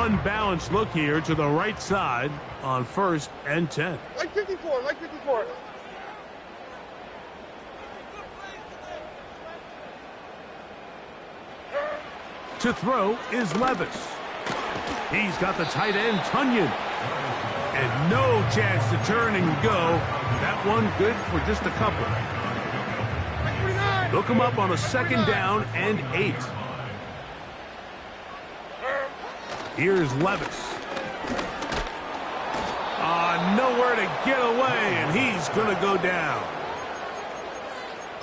unbalanced look here to the right side on 1st and 10. Like 54, like 54. To throw is Levis. He's got the tight end, Tunyon. And no chance to turn and go. That one good for just a couple. Look him up on a 2nd down and 8. Here's Levis. Nowhere to get away, and he's going to go down.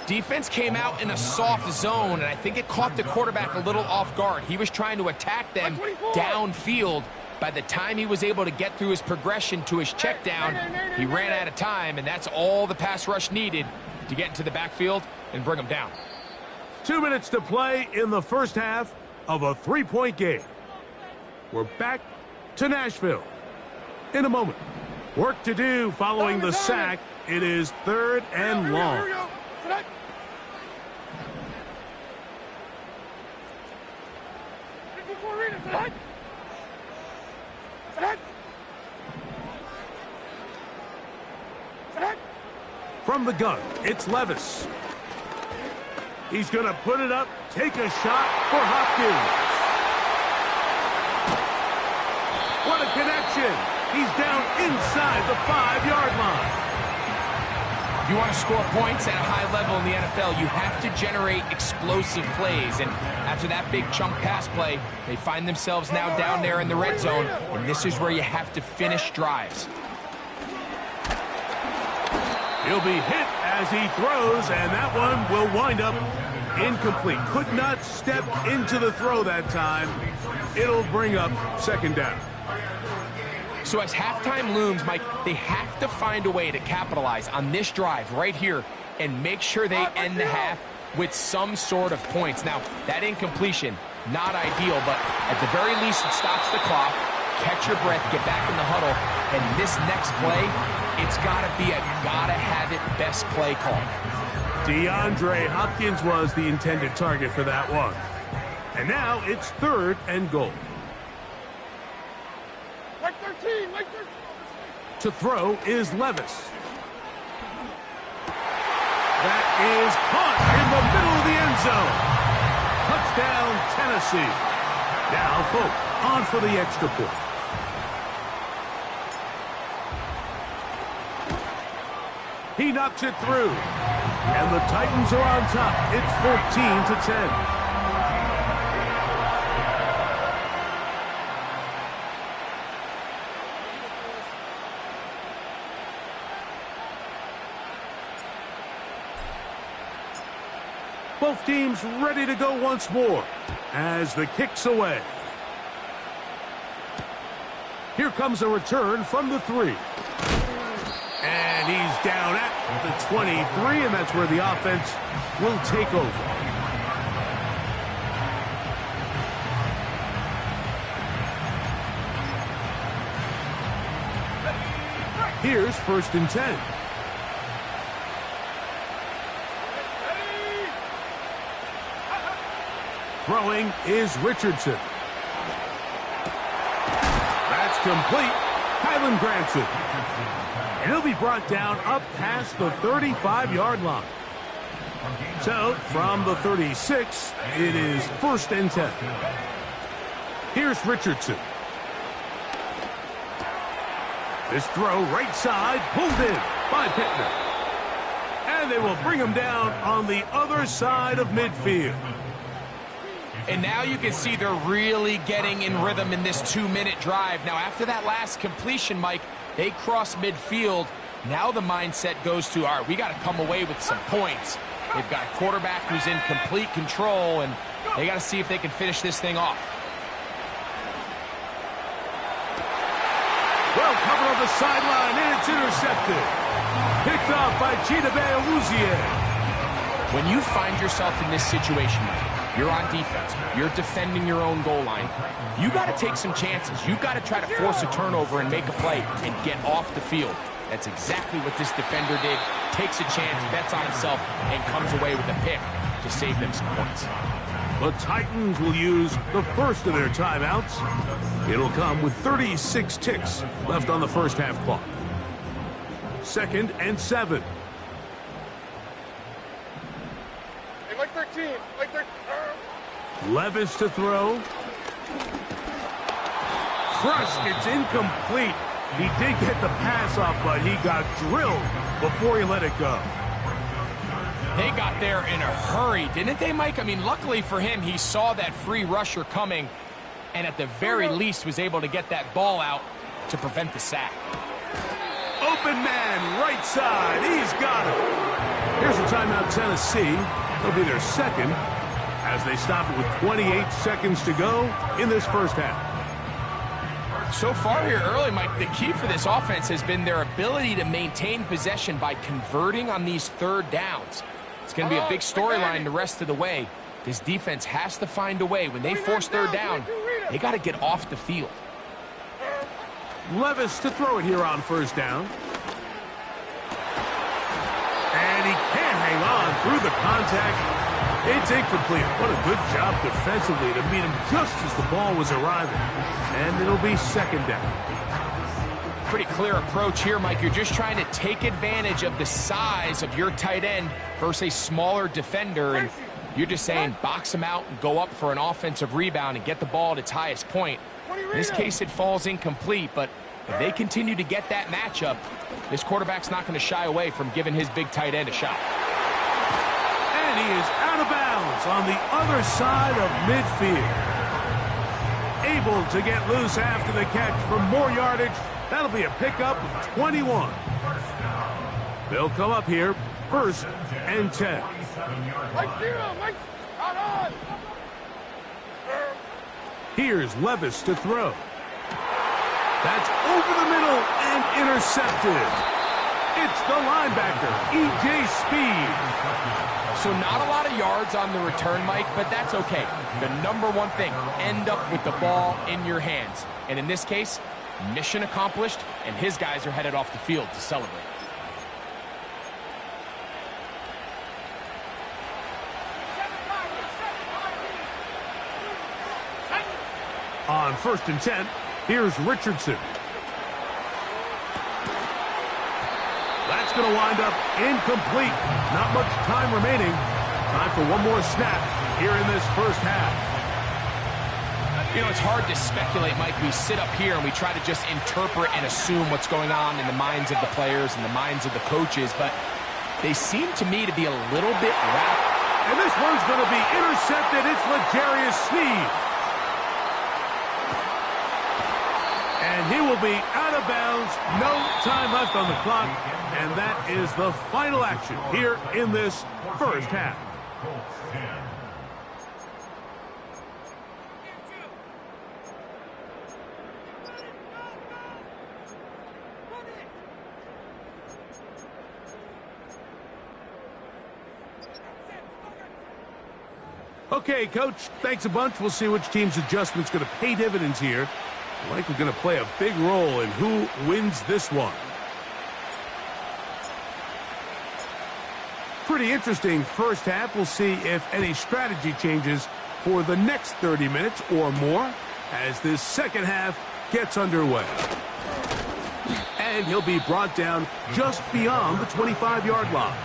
Defense came out in a soft zone, and I think it caught the quarterback a little off guard. He was trying to attack them downfield. By the time he was able to get through his progression to his check down, he ran out of time, and that's all the pass rush needed to get into the backfield and bring him down. 2 minutes to play in the first half of a 3-point game. We're back to Nashville in a moment. Work to do following the sack. It is 3rd and long. From the gun, it's Levis. He's going to put it up, take a shot for Hopkins. What a connection. He's down inside the 5-yard line. If you want to score points at a high level in the NFL, you have to generate explosive plays. And after that big chunk pass play, they find themselves now down there in the red zone. And this is where you have to finish drives. He'll be hit as he throws, and that one will wind up incomplete. Could not step into the throw that time. It'll bring up 2nd down. So as halftime looms, Mike, they have to find a way to capitalize on this drive right here and make sure they end the half with some sort of points. Now, that incompletion, not ideal, but at the very least it stops the clock. Catch your breath, get back in the huddle, and this next play, it's got to be a gotta-have-it best play call. DeAndre Hopkins was the intended target for that one. And now it's 3rd and goal. Like 13, like 13. To throw is Levis. That is caught in the middle of the end zone. Touchdown, Tennessee. Now, Folk on for the extra point. He knocks it through. And the Titans are on top. It's 14-10. Both teams ready to go once more as the kick's away. Here comes a return from the 3. And he's down at the 23, and that's where the offense will take over. Here's 1st and 10. Throwing is Richardson. That's complete. Kylan Granson. And he'll be brought down up past the 35-yard line. So, from the 36, it is 1st and 10. Here's Richardson. This throw right side, pulled in by Pittman. And they will bring him down on the other side of midfield. And now you can see they're really getting in rhythm in this 2-minute drive. Now, after that last completion, Mike, they cross midfield. Now the mindset goes to, all right, we got to come away with some points. They've got a quarterback who's in complete control, and they got to see if they can finish this thing off. Well covered on the sideline, and it's intercepted. Picked off by Chidobe Awuzie. When you find yourself in this situation, Mike, you're on defense, you're defending your own goal line, you got to take some chances. You've got to try to force a turnover and make a play and get off the field. That's exactly what this defender did. Takes a chance, bets on himself, and comes away with a pick to save them some points. The Titans will use the first of their timeouts. It'll come with 36 ticks left on the first half clock. 2nd and 7. Hey, Mike 13. Mike 13. Levis to throw. Crushed. It's incomplete. He did get the pass off, but he got drilled before he let it go. They got there in a hurry, didn't they, Mike? I mean, luckily for him, he saw that free rusher coming and at the very least was able to get that ball out to prevent the sack. Open man, right side. He's got it. Here's a timeout, Tennessee. It'll be their second as they stop it with 28 seconds to go in this first half. So far here early, Mike, the key for this offense has been their ability to maintain possession by converting on these third downs. It's going to be a big storyline the rest of the way. This defense has to find a way. When they force third down, they got to get off the field. Levis to throw it here on first down. And he can't hang on through the contact. It's incomplete. What a good job defensively to meet him just as the ball was arriving. And it'll be second down. Pretty clear approach here, Mike. You're just trying to take advantage of the size of your tight end versus a smaller defender. And you're just saying box him out and go up for an offensive rebound and get the ball at its highest point. In this case, it falls incomplete, but if they continue to get that matchup, this quarterback's not going to shy away from giving his big tight end a shot. And he is out of bounds on the other side of midfield. Able to get loose after the catch for more yardage. That'll be a pickup of 21. They'll come up here, 1st and 10. Mike 0, Mike, out on. Here's Levis to throw. That's over the middle and intercepted. It's the linebacker, E.J. Speed. So not a lot of yards on the return, Mike, but that's okay. The number one thing, end up with the ball in your hands. And in this case, mission accomplished, and his guys are headed off the field to celebrate. On 1st and 10, here's Richardson. That's going to wind up incomplete. Not much time remaining. Time for one more snap here in this first half. You know, it's hard to speculate, Mike. We sit up here and we try to just interpret and assume what's going on in the minds of the players and the minds of the coaches, but they seem to me to be a little bit wrapped. And this one's going to be intercepted. It's L'Jarius Sneed. And he will be out of bounds. No time left on the clock. And that is the final action here in this first half. Okay, Coach, thanks a bunch. We'll see which team's adjustment's going to pay dividends here. I think we're going to play a big role in who wins this one. Pretty interesting first half. We'll see if any strategy changes for the next 30 minutes or more as this second half gets underway. And he'll be brought down just beyond the 25-yard line.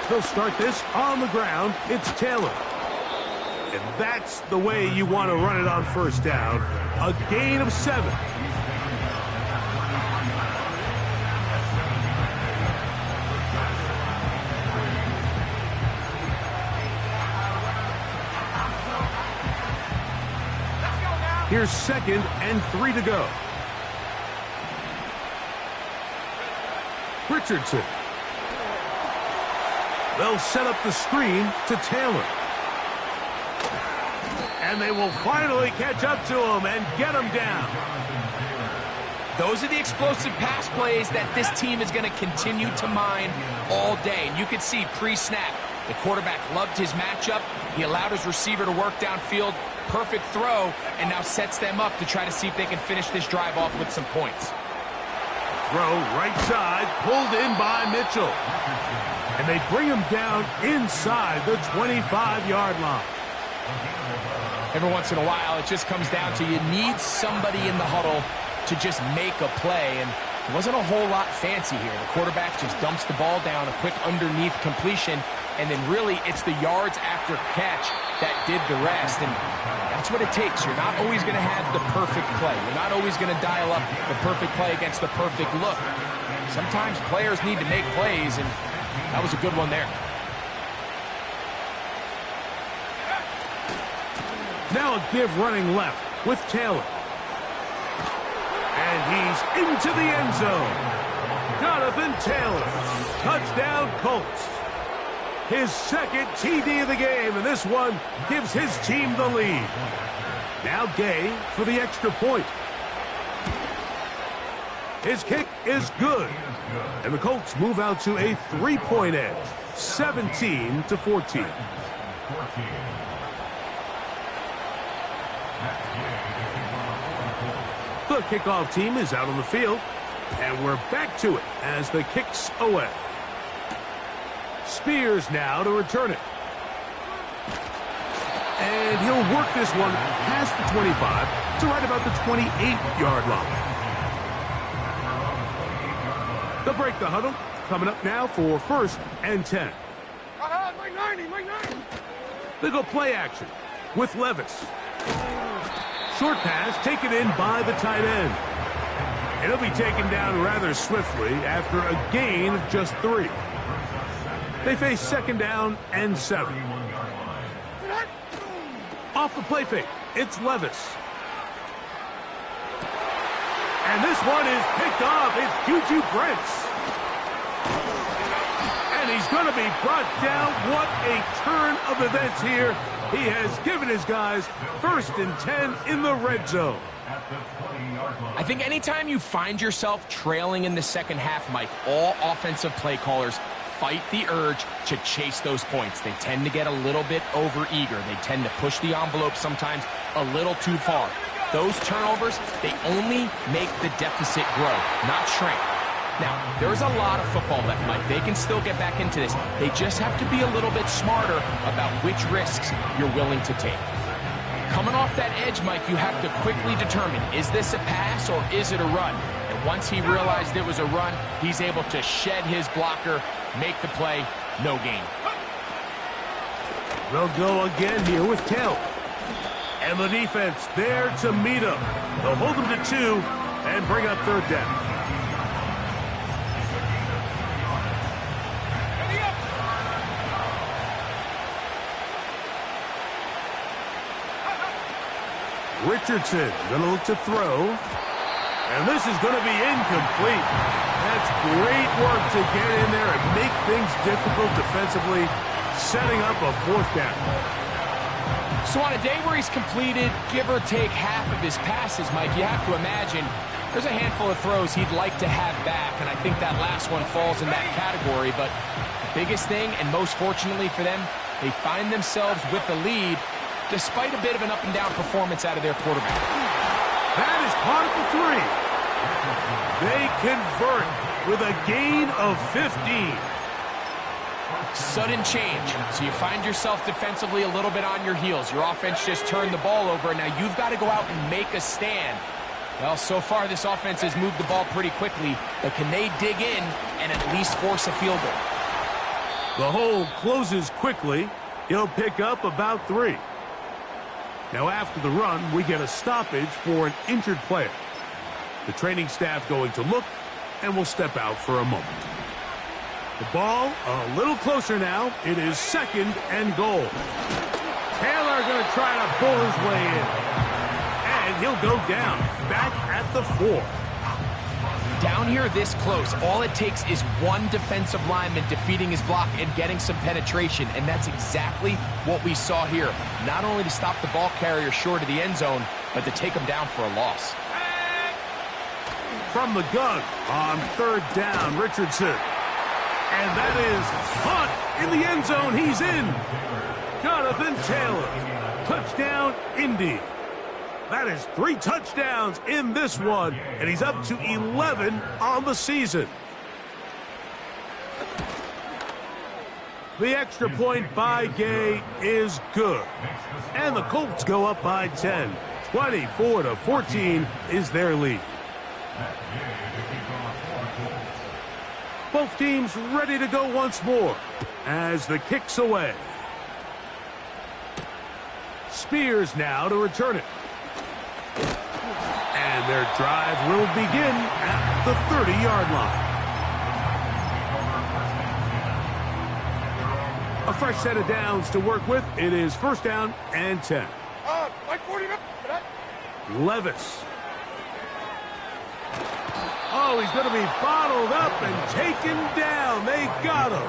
They'll start this on the ground. It's Taylor. And that's the way you want to run it on first down. A gain of 7. Here's 2nd and 3 to go. Richardson. They'll set up the screen to Taylor. And they will finally catch up to him and get him down. Those are the explosive pass plays that this team is going to continue to mine all day. And you can see pre-snap, The quarterback loved his matchup. He allowed his receiver to work downfield. Perfect throw, and now sets them up to try to see if they can finish this drive off with some points. Throw right side, pulled in by Mitchell. And they bring him down inside the 25-yard line. Every once in a while, it just comes down to you need somebody in the huddle to just make a play, and it wasn't a whole lot fancy here. The quarterback just dumps the ball down, a quick underneath completion, and then really it's the yards after catch that did the rest, and that's what it takes. You're not always going to have the perfect play. You're not always going to dial up the perfect play against the perfect look. Sometimes players need to make plays, and that was a good one there. Now a give running left with Taylor. And he's into the end zone. Jonathan Taylor. Touchdown Colts. His second TD of the game, and this one gives his team the lead. Now Gay for the extra point. His kick is good. And the Colts move out to a 3-point edge, 17-14. The kickoff team is out on the field, and we're back to it as the kick's away. Spears now to return it. And he'll work this one past the 25 to right about the 28-yard line. They'll break the huddle. Coming up now for 1st and 10. Mike 90, Mike 90. They go play action with Levis. Short pass taken in by the tight end. It'll be taken down rather swiftly after a gain of just 3. They face 2nd down and 7. Off the play fake, it's Levis. And this one is picked off. It's Juju Brents. And he's going to be brought down. What a turn of events here. He has given his guys 1st and 10 in the red zone. I think anytime you find yourself trailing in the second half, Mike, all offensive play callers fight the urge to chase those points. They tend to get a little bit overeager. They tend to push the envelope sometimes a little too far. Those turnovers, they only make the deficit grow, not shrink. Now, there's a lot of football left, Mike. They can still get back into this. They just have to be a little bit smarter about which risks you're willing to take. Coming off that edge, Mike, you have to quickly determine, is this a pass or is it a run? And once he realized it was a run, he's able to shed his blocker, make the play, no gain. They'll go again here with Taylor. And the defense there to meet him. They'll hold him to 2 and bring up 3rd down. Richardson going to look to throw. And this is going to be incomplete. That's great work to get in there and make things difficult defensively, setting up a 4th down. So on a day where he's completed, give or take half of his passes, Mike, you have to imagine there's a handful of throws he'd like to have back, and I think that last one falls in that category. But the biggest thing, and most fortunately for them, they find themselves with the lead despite a bit of an up-and-down performance out of their quarterback. That is caught at the 3. They convert with a gain of 15. Sudden change. So you find yourself defensively a little bit on your heels. Your offense just turned the ball over, and now you've got to go out and make a stand. Well, so far this offense has moved the ball pretty quickly, but can they dig in and at least force a field goal? The hole closes quickly. He'll pick up about 3. Now after the run, we get a stoppage for an injured player. The training staff going to look, and will step out for a moment. The ball a little closer now. It is 2nd and goal. Taylor going to try to pull his way in. And he'll go down, back at the 4. Down here this close, all it takes is one defensive lineman defeating his block and getting some penetration, and that's exactly what we saw here. Not only to stop the ball carrier short of the end zone, but to take him down for a loss. From the gun on 3rd down, Richardson. And that is caught in the end zone. He's in. Jonathan Taylor. Touchdown, Indy. That is 3 touchdowns in this one, and he's up to 11 on the season. The extra point by Gay is good. And the Colts go up by 10. 24-14 is their lead. Both teams ready to go once more as the kick's away. Spears now to return it. And their drive will begin at the 30-yard line. A fresh set of downs to work with. It is first down and 10. Like 40 minutes. Levis. Oh, he's going to be bottled up and taken down. They got him.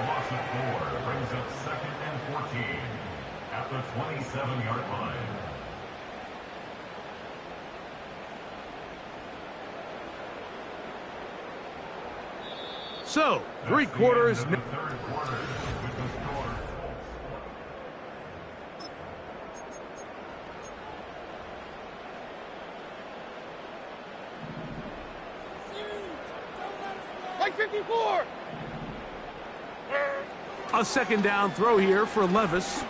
Loss of 4 brings up 2nd and 14 at the 27-yard line. So, 3 quarters. Like 54. A second down throw here for Levis.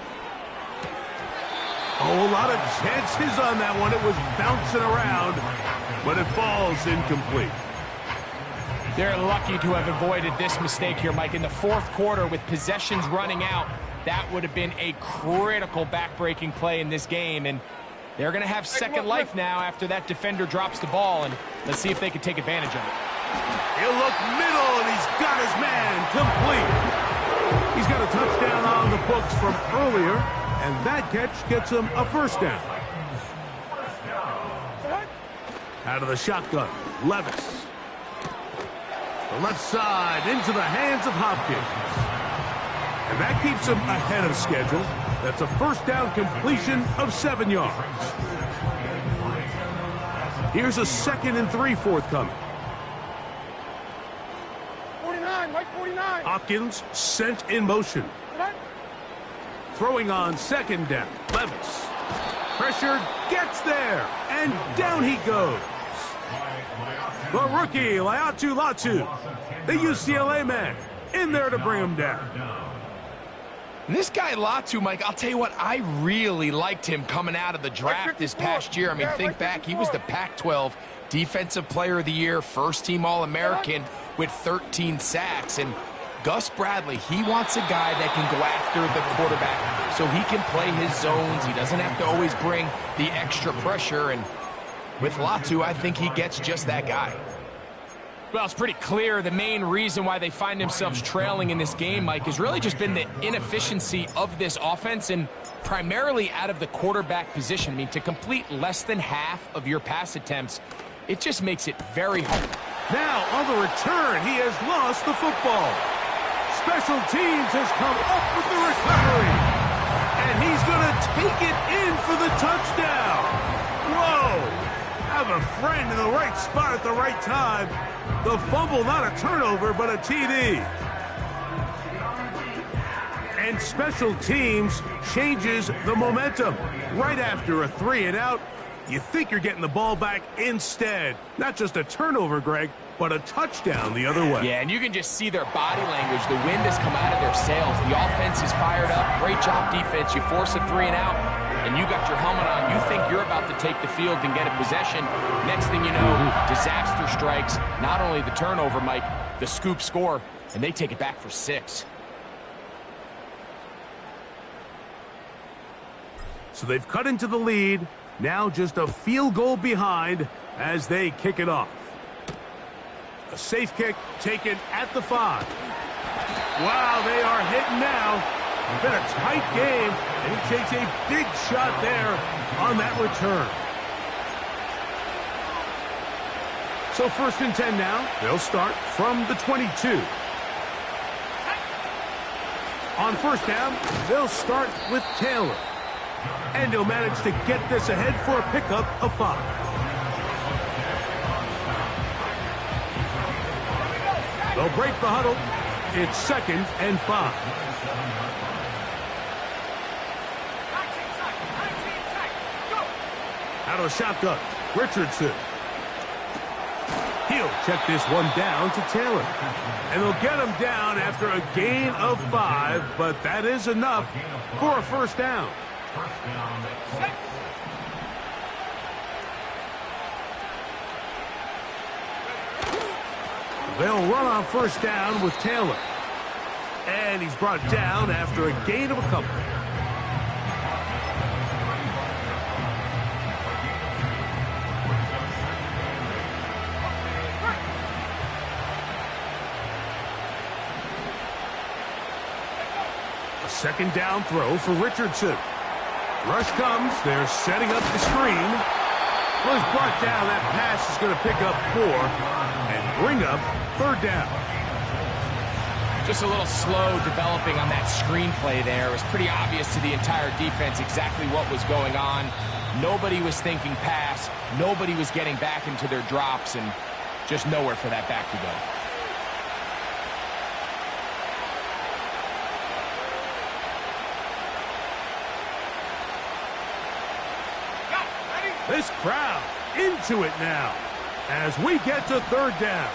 Oh, a lot of chances on that one. It was bouncing around, but it falls incomplete. They're lucky to have avoided this mistake here, Mike. In the 4th quarter, with possessions running out, that would have been a critical back-breaking play in this game. And they're going to have second life now after that defender drops the ball. And let's see if they can take advantage of it. He'll look middle, and he's got his man complete. He's got a touchdown on the books from earlier, and that catch gets him a first down. Out of the shotgun, Levis. The left side into the hands of Hopkins. And that keeps him ahead of schedule. That's a first down completion of 7 yards. Here's a 2nd and 3 forthcoming. 49, Mike 49. Hopkins sent in motion. Throwing on 2nd down. Levis. Pressure gets there. And down he goes. The rookie, Laiatu Latu, the UCLA man, in there to bring him down. And this guy Latu, Mike, I'll tell you what, I really liked him coming out of the draft this past year. I mean, think back, he was the Pac-12 Defensive Player of the Year, first-team All-American with 13 sacks. And Gus Bradley, he wants a guy that can go after the quarterback so he can play his zones. He doesn't have to always bring the extra pressure. And with Latu, I think he gets just that guy. Well, it's pretty clear the main reason why they find themselves trailing in this game, Mike, has really just been the inefficiency of this offense and primarily out of the quarterback position. I mean, to complete less than half of your pass attempts, it just makes it very hard. Now, on the return, he has lost the football. Special teams has come up with the recovery. And he's going to take it in for the touchdown. Whoa! Have a friend in the right spot at the right time. The fumble, not a turnover, but a TD. And special teams changes the momentum. Right after a 3-and-out, you think you're getting the ball back instead. Not just a turnover, Greg, but a touchdown the other way. Yeah, and you can just see their body language. The wind has come out of their sails. The offense is fired up. Great job, defense. You force a 3-and-out, and you got your helmet on. You think you're about to take the field and get a possession. Next thing you know, disaster strikes. Not only the turnover, Mike, the scoop score, and they take it back for 6. So they've cut into the lead. Now just a field goal behind as they kick it off. A safe kick taken at the 5. Wow, they are hitting now. It's been a tight game, and he takes a big shot there on that return. So 1st and 10 now. They'll start from the 22. On 1st down, they'll start with Taylor. And he'll manage to get this ahead for a pickup of 5. They'll break the huddle. It's 2nd and 5. Out of the shotgun, Richardson. He'll check this one down to Taylor. And they'll get him down after a gain of 5, but that is enough for a first down. They'll run on first down with Taylor. And he's brought down after a gain of a couple. A second down throw for Richardson. Rush comes. They're setting up the screen. Well, he's brought down. That pass is going to pick up 4 and bring up 3rd down. Just a little slow developing on that screenplay there. It was pretty obvious to the entire defense exactly what was going on. Nobody was thinking pass. Nobody was getting back into their drops, and just nowhere for that back to go. This crowd into it now as we get to 3rd down.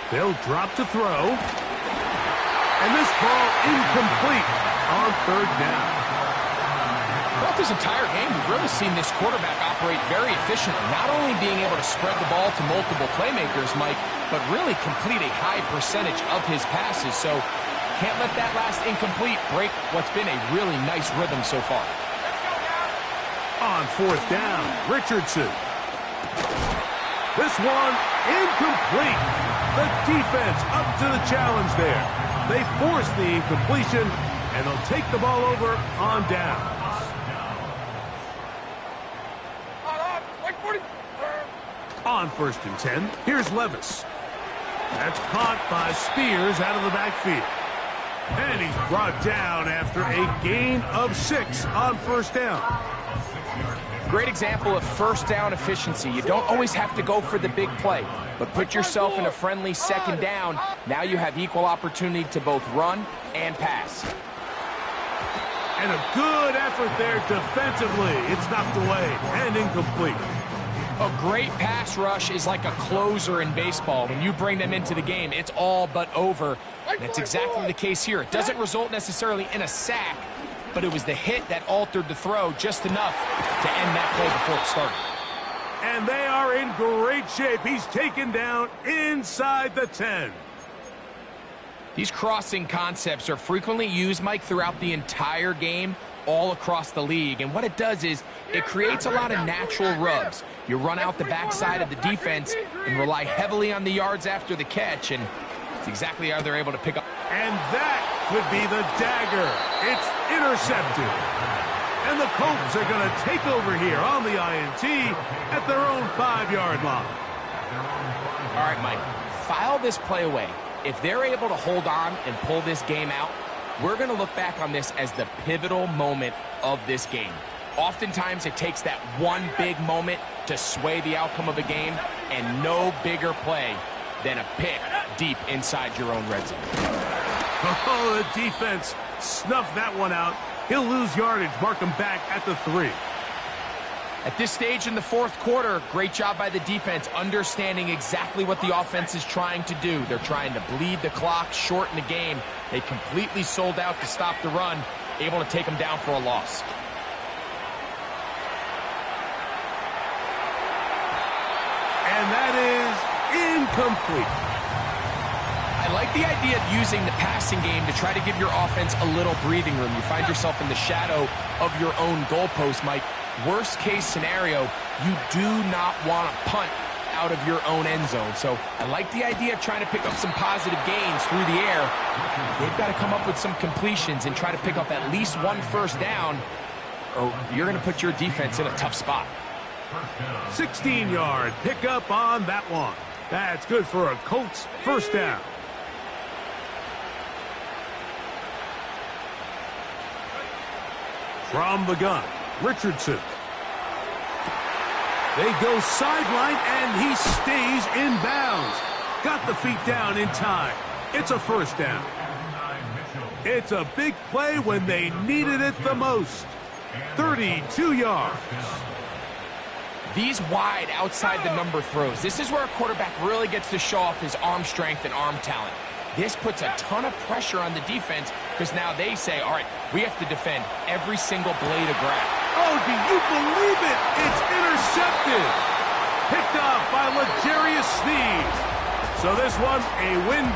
They'll drop to throw. And this ball incomplete on 3rd down. Throughout this entire game, we've really seen this quarterback operate very efficiently, not only being able to spread the ball to multiple playmakers, Mike, but really complete a high percentage of his passes. So can't let that last incomplete break what's been a really nice rhythm so far. On 4th down, Richardson. This one incomplete. The defense up to the challenge there. They force the incompletion, and they'll take the ball over on downs. On 1st and 10, here's Levis. That's caught by Spears out of the backfield. And he's brought down after a gain of 6 on 1st down. Great example of first down efficiency. You don't always have to go for the big play, but put yourself in a friendly 2nd down. Now you have equal opportunity to both run and pass. And a good effort there defensively. It's knocked away and incomplete. A great pass rush is like a closer in baseball. When you bring them into the game, it's all but over. And that's exactly the case here. It doesn't result necessarily in a sack, but it was the hit that altered the throw just enough to end that play before it started. And they are in great shape. He's taken down inside the 10. These crossing concepts are frequently used, Mike, throughout the entire game, all across the league. And what it does is it creates a lot of natural rubs. You run out the backside of the defense and rely heavily on the yards after the catch, and it's exactly how they're able to pick up. And that could be the dagger. It's intercepted. And the Colts are going to take over here on the INT at their own 5-yard line. All right, Mike, file this play away. If they're able to hold on and pull this game out, we're going to look back on this as the pivotal moment of this game. Oftentimes, it takes that one big moment to sway the outcome of a game, and no bigger play than a pick deep inside your own red zone. Oh, the defense snuffed that one out. He'll lose yardage, mark him back at the 3. At this stage in the 4th quarter, great job by the defense, understanding exactly what the offense is trying to do. They're trying to bleed the clock, shorten the game. They completely sold out to stop the run, able to take them down for a loss. And that is incomplete. I like the idea of using the passing game to try to give your offense a little breathing room. You find yourself in the shadow of your own goalpost, Mike. Worst case scenario, you do not want to punt out of your own end zone. So I like the idea of trying to pick up some positive gains through the air. They've got to come up with some completions and try to pick up at least one first down, or you're going to put your defense in a tough spot. 16-yard pickup on that one. That's good for a Colts first down. From the gun, Richardson. They go sideline, and he stays in bounds. Got the feet down in time. It's a first down. It's a big play when they needed it the most. 32 yards. These wide outside the number throws. This is where a quarterback really gets to show off his arm strength and arm talent. This puts a ton of pressure on the defense because now they say, all right, we have to defend every single blade of grass. Oh, do you believe it? It's intercepted. Picked up by L'Jarius Sneed. So this one, a win